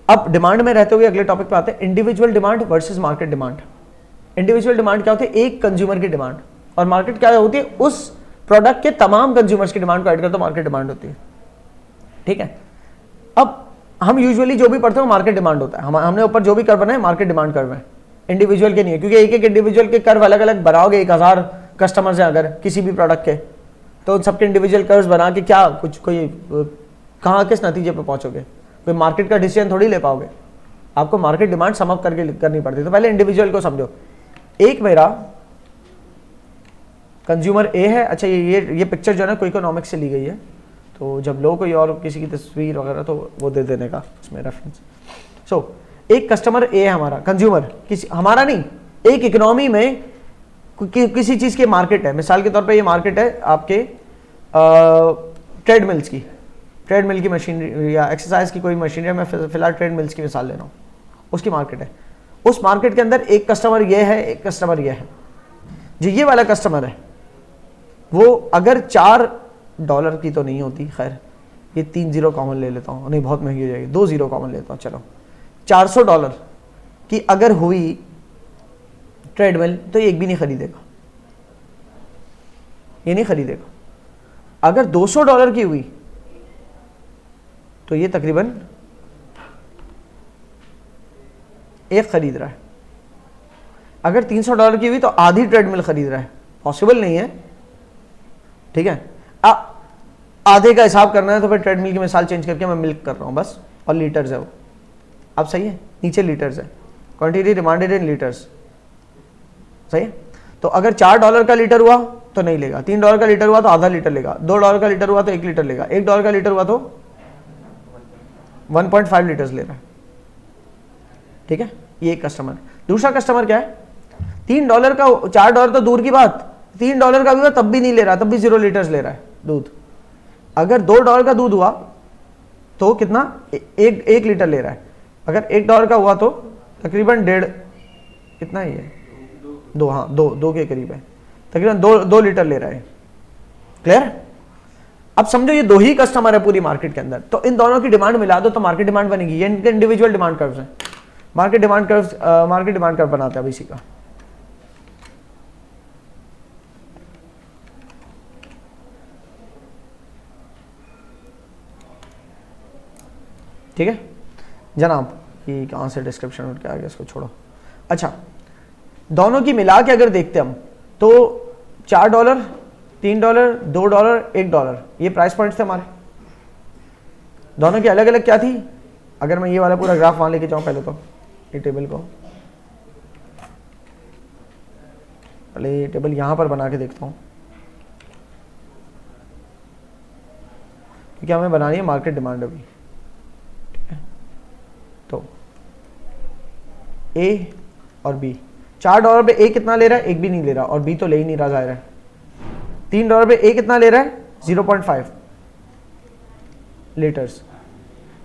अब डिमांड में रहते हुए अगले टॉपिक पे आते हैं, individual demand versus market demand. Individual demand क्या होती है? एक कंज्यूमर की डिमांड, और मार्केट क्या होती है? उस प्रोडक्ट के तमाम कंज्यूमर्स की डिमांड को ऐड कर तो मार्केट डिमांड होती है। ठीक है, अब हम यूजुअली जो भी पढ़ते हैं मार्केट डिमांड होता है। हमने ऊपर जो भी कर्व बनाए मार्केट डिमांड कर्व है, इंडिविजुअल के नहीं है, क्योंकि एक एक इंडिविजुअल के कर्व अलग अलग बनाओगे, 1000 कस्टमर्स हैं अगर किसी भी प्रोडक्ट के, तो सबके इंडिविजुअल कर्व्स बना के क्या कुछ कोई कहाँ किस नतीजे पे पहुंचोगे? कोई मार्केट का डिसीजन थोड़ी ले पाओगे, आपको मार्केट डिमांड सम अप करके करनी पड़ती है। तो पहले इंडिविजुअल को समझो। एक मेरा कंज्यूमर ए है। अच्छा, ये पिक्चर जो है ना कोई इकोनॉमिक्स से ली गई है, तो जब लो कोई और किसी की तस्वीर वगैरह तो वो दे देने का उसमें रेफरेंस। सो एक कस्टमर ए है हमारा, कंज्यूमर, किसी हमारा नहीं, एक इकोनॉमी में किसी चीज की मार्केट है। मिसाल के तौर पे ये मार्केट है आपके ट्रेडमिल्स की, ट्रेडमिल की मशीनरी या एक्सरसाइज की कोई मशीनरी, मैं फिलहाल ट्रेडमिल्स की मिसाल ले रहा हूँ, उसकी मार्केट है। उस मार्केट के अंदर एक कस्टमर ये है, एक कस्टमर ये है। जो ये वाला कस्टमर है वो अगर $4 की तो नहीं होती, खैर ये 3 जीरो कॉमन ले लेता हूँ, नहीं बहुत महंगी हो जाएगी, 2 जीरो कॉमन लेता हूँ, चलो $400 की अगर हुई ट्रेडमिल तो ये एक भी नहीं खरीदेगा, ये नहीं खरीदेगा। अगर $200 की हुई तो ये तकरीबन एक खरीद रहा है। अगर $300 की हुई तो आधी ट्रेडमिल खरीद रहा है, पॉसिबल नहीं है। ठीक है, आधे का हिसाब करना है तो फिर ट्रेडमिल की मिसाल चेंज करके मैं मिल्क कर रहा हूं बस, और लीटर्स है वो, अब सही है, नीचे लीटर्स है, क्वांटिटी डिमांडेड इन लीटर्स, सही है। तो अगर $4 का लीटर हुआ तो नहीं लेगा, $3 का लीटर हुआ तो आधा लीटर लेगा, $2 का लीटर हुआ तो 1 लीटर लेगा, $1 का लीटर हुआ तो 1.5 लीटर्स ले रहा है। ठीक है, ये एक कस्टमर। दूसरा कस्टमर क्या है? $3 का, $4 तो दूर की बात, $3 का भी हुआ तब भी नहीं ले रहा, तब भी 0 लीटर्स ले रहा है दूध। अगर $2 का दूध हुआ तो कितना? एक लीटर ले रहा है। अगर $1 का हुआ तो तकरीबन 1.5, कितना ही है, 2, हाँ 2 के करीब है, तकरीबन 2 लीटर ले रहा है। क्लियर? अब समझो ये 2 ही कस्टमर है पूरी मार्केट के अंदर, तो इन दोनों की डिमांड मिला दो तो मार्केट डिमांड बनेगी। ये इनके इंडिविजुअल डिमांड कर्व्स हैं। मार्केट डिमांड कर्व बनाते हैं अब इसी का। ठीक है जनाब, कि कहाँ से डिस्क्रिप्शन उठ के आ गया, इसको छोड़ो। अच्छा, दोनों की मिला के अगर देखते हम तो $4, $3, $2, $1 ये प्राइस पॉइंट्स थे हमारे। दोनों की अलग अलग क्या थी? अगर मैं ये वाला पूरा ग्राफ वहां लेके जाऊं, पहले तो ये टेबल को, पहले ये टेबल यहां पर बना के देखता हूं, क्योंकि हमें बनानी है मार्केट डिमांड अभी। ठीक है, तो ए और बी, $4 पे ए कितना ले रहा है? एक भी नहीं ले रहा, और बी तो ले ही नहीं रहा, जाहिर है। $3 पे ए कितना ले रहा है? 0.5 लीटर्स।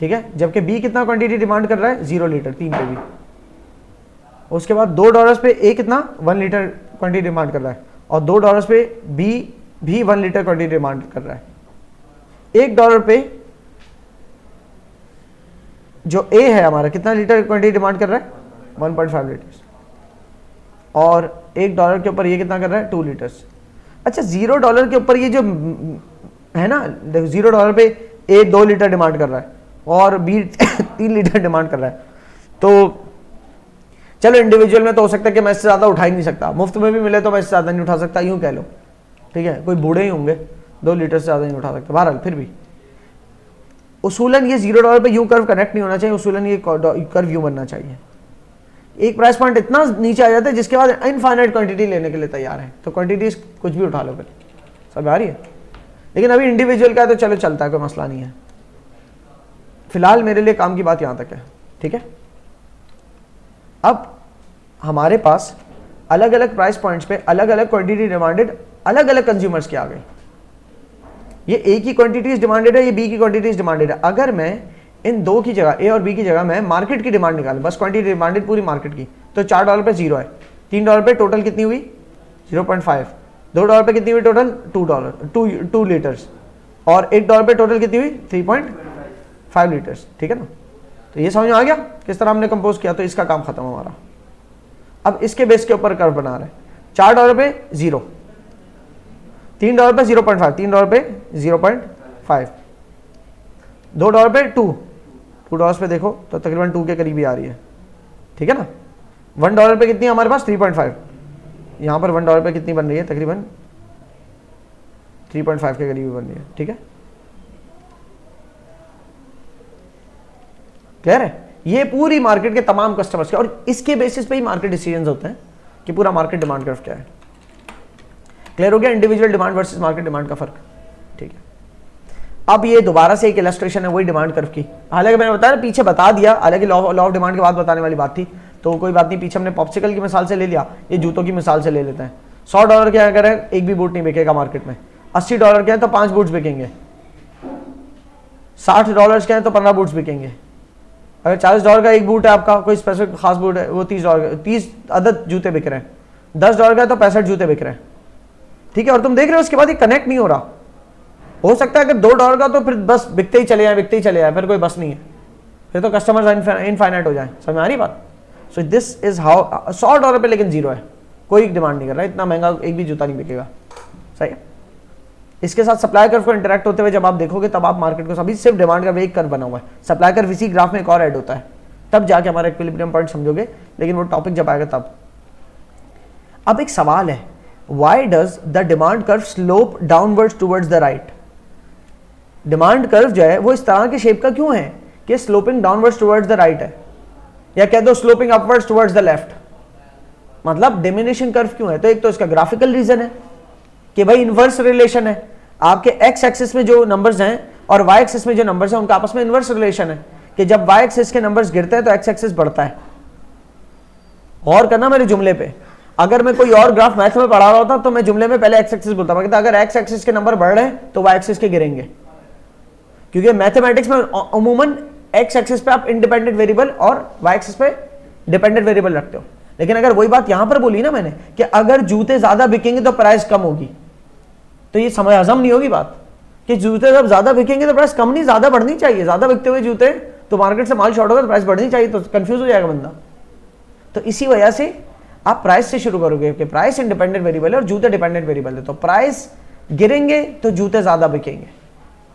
ठीक है, जबकि बी कितना क्वांटिटी डिमांड कर रहा है? 0 लीटर, 3 पे भी। उसके बाद $2 पे ए कितना? 1 लीटर क्वांटिटी डिमांड कर रहा है, और $2 पे बी भी 1 लीटर क्वांटिटी डिमांड कर रहा है। $1 पे जो ए है हमारा कितना लीटर क्वांटिटी डिमांड कर रहा है? 1.5 लीटर्स, और $1 के ऊपर ये कितना कर रहा है? 2 लीटर्स। अच्छा, $0 के ऊपर ये जो है ना, $0 पे ए 2 लीटर डिमांड कर रहा है और बी 3 लीटर डिमांड कर रहा है, तो चलो इंडिविजुअल में तो हो सकता है कि मैं इससे ज़्यादा उठा ही नहीं सकता, मुफ्त में भी मिले तो मैं इससे ज़्यादा नहीं उठा सकता, यूँ कह लो। ठीक है, कोई बूढ़े ही होंगे, 2 लीटर से ज़्यादा नहीं उठा सकते। बहरहाल फिर भी उसूलन ये $0 पे यूँ कर्व कनेक्ट नहीं होना चाहिए, उसूलन ये कर्व यूँ बनना चाहिए। एक प्राइस पॉइंट इतना नीचे आ जाता है जिसके बाद इनफाइनाइट क्वांटिटी लेने के लिए तैयार है, तो क्वांटिटीज कुछ भी उठा लो, फिर सब आ रही है। लेकिन अभी इंडिविजुअल का है तो चलो चलता है, कोई मसला नहीं है। फिलहाल मेरे लिए काम की बात यहाँ तक है। ठीक है, अब हमारे पास अलग अलग प्राइस पॉइंट्स पे अलग अलग क्वांटिटी डिमांडेड अलग अलग कंज्यूमर्स की आ गई। ये ए की क्वांटिटीज डिमांडेड है, ये बी की क्वांटिटीज डिमांडेड है। अगर मैं इन दो की जगह, ए और बी की जगह मैं मार्केट की डिमांड निकालूं, बस क्वांटिटी डिमांडेड पूरी मार्केट की, तो $4 पे 0 है, $3 पे टोटल कितनी हुई? 0.5, $2 पे कितनी हुई टोटल? $2 लीटर्स, और $1 पे टोटल कितनी हुई? 3.5 लीटर्स। ठीक है ना, तो ये समझ में आ गया किस तरह हमने कंपोज किया। तो इसका काम खत्म हमारा। अब इसके बेस के ऊपर कर्व बना रहे हैं। $4 पे 0, $3 पे 0.5, $3 पे 0.5, $2 पे 2, $2 पे देखो तो तकरीबन 2 के करीब ही आ रही है, ठीक है ना। $1 पे कितनी है हमारे पास 3.5, यहाँ पर $1 पे कितनी बन रही है, तकरीबन 3.5 के करीब बन रही है, ठीक है। क्लियर है। ये पूरी मार्केट के तमाम कस्टमर्स के, और इसके बेसिस पे ही मार्केट डिसीजंस होते हैं कि पूरा मार्केट डिमांड कर्व क्या है। क्लियर हो गया individual demand versus market demand का फर्क, ठीक है। अब ये दोबारा से एक इलस्ट्रेशन है वही डिमांड कर्व की। हालांकि मैंने बताया पीछे बता दिया, हालांकि लॉ ऑफ डिमांड के बाद बताने वाली बात थी, तो कोई बात नहीं, पीछे हमने पॉप्सिकल की मिसाल से ले लिया, ये जूतों की मिसाल से ले लेते हैं। $100 के अगर है एक भी बूट नहीं बिकेगा मार्केट में, $80 के हैं तो 5 बूट्स बिकेंगे, $60 के हैं तो 15 बूट्स बिकेंगे। अगर $40 का एक बूट है आपका, कोई स्पेसिफिक खास बूट है, वो $30 अदद जूते बिक रहे हैं, $10 का है तो 65 जूते बिक रहे हैं, ठीक है। और तुम देख रहे हो उसके बाद ये कनेक्ट नहीं हो रहा। हो सकता है अगर $2 का तो फिर बस बिकते ही चले जाए, फिर कोई बस नहीं है, फिर तो कस्टमर्स इनफाइनाइट हो जाए। समझ में आ रही बात। सो दिस इज हाउ $100 पे लेकिन 0 है, कोई डिमांड नहीं कर रहा, इतना महंगा एक भी जूता नहीं बिकेगा, सही है। इसके साथ सप्लाई कर्व को इंटरेक्ट होते हुए जब आप देखोगे तब आप मार्केट को, सभी सिर्फ डिमांड का एक कर्व बना हुआ है, सप्लाई कर्व इसी ग्राफ में एक और ऐड होता है, तब जाके हमारा इक्विलिब्रियम पॉइंट समझोगे, लेकिन वो टॉपिक जब आएगा तब। अब एक सवाल है, why does the demand curve slope downwards towards the right. Demand curve जो है वो इस तरह के शेप का क्यों है कि sloping downwards towards the right है, या कह दो sloping upwards towards the left, मतलब डिमिनिशिंग कर्व क्यों है। तो एक तो इसका ग्राफिकल रीजन है कि भाई इनवर्स रिलेशन है, आपके एक्स एक्सिस में जो नंबर्स हैं और वाई एक्सिस में जो नंबर्स हैं उनका आपस में इनवर्स रिलेशन है कि जब वाई एक्सिस के नंबर्स गिरते हैं तो एक्स एक्सिस बढ़ता है। और करना मेरे जुमले पे, अगर मैं कोई और ग्राफ मैथ में पढ़ा रहा होता तो मैं जुमले में पहले एक्स एक्सिस बोलता, मैं कहता अगर एक्स एक्सिस के नंबर बढ़ रहे हैं तो वाई एक्सिस के गिरेंगे, क्योंकि मैथमेटिक्स में अमूमन एक्स एक्सिस पे आप इंडिपेंडेंट वेरिएबल और वाई एक्सिस पे डिपेंडेंट वेरिएबल रखते हो। लेकिन अगर वही बात यहां पर बोली ना मैंने कि अगर जूते ज्यादा बिकेंगे तो प्राइस कम होगी, तो ये समझ हजम नहीं होगी बात कि जूते जब ज्यादा बिकेंगे तो प्राइस कम नहीं ज्यादा बढ़नी चाहिए। ज्यादा बिकते हुए जूते तो मार्केट से माल शॉर्ट होगा तो प्राइस बढ़नी चाहिए, तो कंफ्यूज हो जाएगा बंदा। तो इसी वजह से आप प्राइस से शुरू करोगे कि प्राइस इंडिपेंडेंट वेरिएबल है और जूते डिपेंडेंट वेरिएबल है, तो प्राइस गिरेंगे तो जूते ज्यादा बिकेंगे,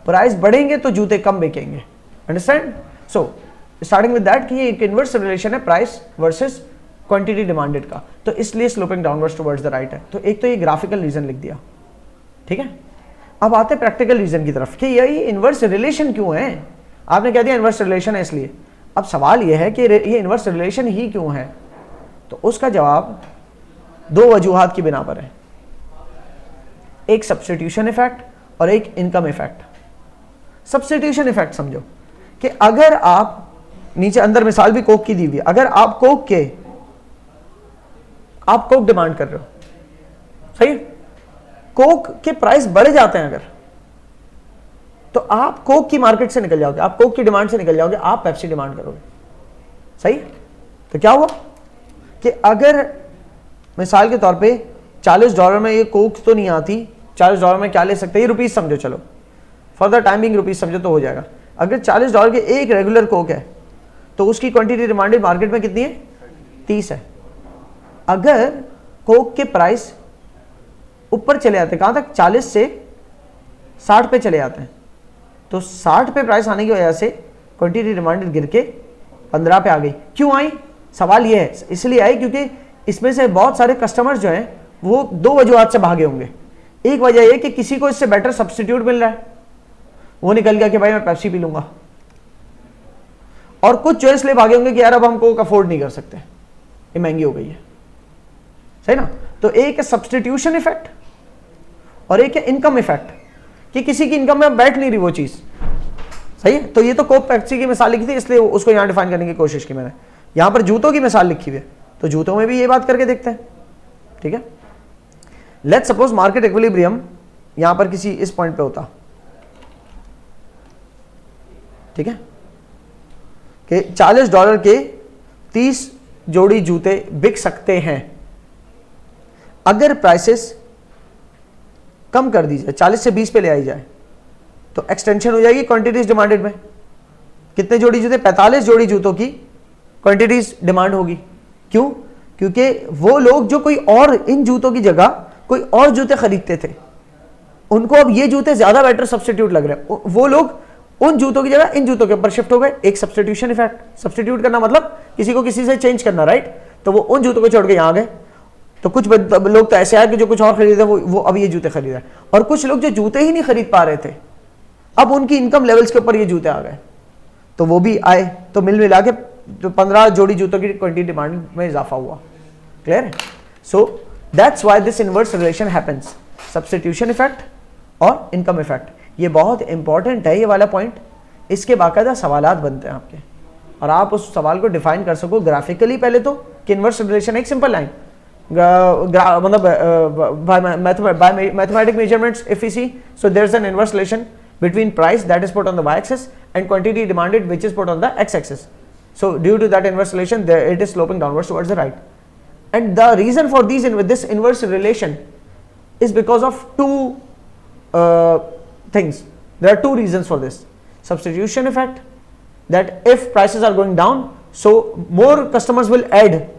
प्राइस बढ़ेंगे तो जूते कम बिकेंगे। Understand. So starting with that कि ये एक इनवर्स रिलेशन है प्राइस वर्सेस क्वांटिटी डिमांडेड का, तो इसलिए sloping downwards towards the right है। तो एक तो ये ग्राफिकल रीजन लिख दिया, ठीक है। अब आते हैं प्रैक्टिकल रीजन की तरफ कि ये इनवर्स रिलेशन क्यों है। आपने कह दिया इनवर्स रिलेशन है इसलिए, अब सवाल ये है कि ये इनवर्स रिलेशन ही क्यों है, तो उसका जवाब दो वजूहात की बिना पर है, एक सब्स्टिट्यूशन इफेक्ट और एक इनकम इफेक्ट। सब्स्टिट्यूशन इफेक्ट समझो कि अगर आप नीचे अंदर मिसाल भी कोक की दी हुई है, अगर आप कोक डिमांड कर रहे हो, सही है, कोक के प्राइस बढ़ जाते हैं अगर, तो आप कोक की मार्केट से निकल जाओगे, आप कोक की डिमांड से निकल जाओगे, आप पेप्सी डिमांड करोगे, सही है। तो क्या हुआ कि अगर मिसाल के तौर पे $40 में ये कोक तो नहीं आती, $40 में क्या ले सकते हैं, ये रुपीज समझो, चलो for the time being rupees समझो तो हो जाएगा। अगर $40 के एक रेगुलर कोक है तो उसकी क्वांटिटी डिमांडेड मार्केट में कितनी है, 30 है। अगर कोक के प्राइस ऊपर चले जाते हैं, कहां तक, 40 से 60 पे चले जाते हैं, तो 60 पे प्राइस आने की वजह से क्वांटिटी डिमांडेड गिर के 15 पे आ गई। क्यों आई, सवाल ये है, इसलिए आई क्योंकि इसमें से बहुत सारे कस्टमर्स जो हैं वो दो वजूहात से भागे होंगे। एक वजह यह कि किसी को इससे बेटर सब्स्टिट्यूट मिल रहा है, वो निकल गया कि भाई मैं पेप्सी पी लूंगा, और कुछ जो इसलिए भागे होंगे कि यार अब हम कोक अफोर्ड नहीं कर सकते, ये महंगी हो गई है, सही ना। तो एक है सब्स्टिट्यूशन इफेक्ट और एक है इनकम इफेक्ट, कि किसी की इनकम में बैठ नहीं रही वो चीज, सही है। तो ये तो कोक पेप्सी की मिसाल लिखी थी इसलिए उसको यहां डिफाइन करने की कोशिश की मैंने। यहां पर जूतों की मिसाल लिखी हुई है तो जूतों में भी ये बात करके देखते हैं, ठीक है। लेट्स सपोज मार्केट इक्विलिब्रियम यहां पर किसी इस पॉइंट पे होता, ठीक है, कि $40 के 30 जोड़ी जूते बिक सकते हैं अगर प्राइसेस कम कर दी जाए, 40 से 20 पे ले आई जाए, तो एक्सटेंशन हो जाएगी क्वांटिटीज डिमांडेड में, कितने जोड़ी जूते? 45 जोड़ी जूतों की क्वांटिटीज डिमांड होगी। क्यों? क्योंकि वो लोग जो कोई और इन जूतों की जगह कोई और जूते खरीदते थे, उनको अब ये जूते ज्यादा बेटर सब्स्टिट्यूट लग रहे हैं, वो लोग उन जूतों की जगह इन जूतों के ऊपर शिफ्ट हो गए। एक सब्स्टिट्यूशन इफेक्ट। सब्स्टिट्यूट करना मतलब किसी को किसी से चेंज करना, राइट? तो वो उन जूतों को छोड़ के यहां गए। तो कुछ लोग तो ऐसे आए कि जो कुछ और खरीदे वो अब ये जूते खरीद रहे हैं, और कुछ लोग जो जूते ही नहीं खरीद पा रहे थे, अब उनकी इनकम लेवल्स के ऊपर ये जूते आ गए, तो वो भी आए। तो मिल मिला के 15 जोड़ी जूतों की क्वांटिटी डिमांड में इजाफा हुआ। क्लियर है? So that's why this inverse relation happens, substitution effect और इनकम इफेक्ट। ये बहुत इंपॉर्टेंट है ये वाला पॉइंट। इसके बाकायदा सवालात बनते हैं आपके, और आप उस सवाल को डिफाइन कर सको ग्राफिकली पहले तो, कि इनवर्स रिलेशन एक सिंपल लाइन, मतलब by mathematic measurements if we see, so there's an inverse relation between price that is put on the y-axis and quantity demanded which is put on the x-axis. So due to that inverse relation, it is sloping downwards towards the right. And the reason for this inverse relation is because of two things. There are two reasons for this. Substitution effect, that if prices are going down, so more customers will add,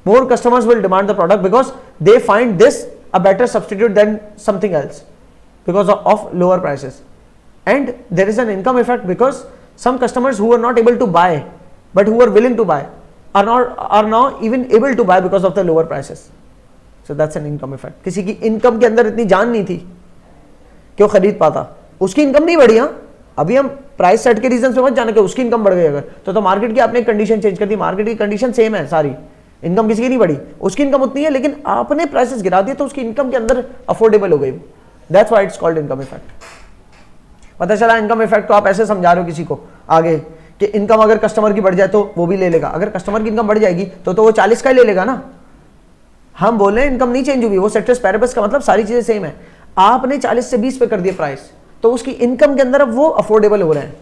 more customers will demand the product because they find this a better substitute than something else because of lower prices. And there is an income effect because some customers who are not able to buy but who are willing to buy are now even able to buy because of the lower prices. So that's an income effect. किसी की income के अंदर इतनी जान नहीं थी क्यों खरीद पाता, उसकी इनकम नहीं बढ़ी। हाँ, अभी हम प्राइस सेट के रीजन पे मत जाने के उसकी इनकम बढ़ गई अगर, तो मार्केट की आपने कंडीशन चेंज कर दी, मार्केट की कंडीशन सेम है सारी, इनकम किसी की नहीं बढ़ी, उसकी इनकम उतनी है, लेकिन आपने प्राइसेस गिरा दिए तो उसकी इनकम के अंदर अफोर्डेबल हो गई। That's why it's called income effect. पता चला इनकम इफेक्ट को आप ऐसे समझा रहे हो किसी को आगे कि इनकम अगर कस्टमर की बढ़ जाए तो वो भी ले लेगा, अगर कस्टमर की इनकम बढ़ जाएगी तो वो 40 का ही ले लेगा ना। हम बोल रहे हैं इनकम नहीं चेंज हुई, वो सेक्टर्स पैरेबस का मतलब सारी चीजें सेम है। आपने 40 से 20 पे कर दिया प्राइस, तो उसकी इनकम के अंदर अब वो अफोर्डेबल हो रहे हैं।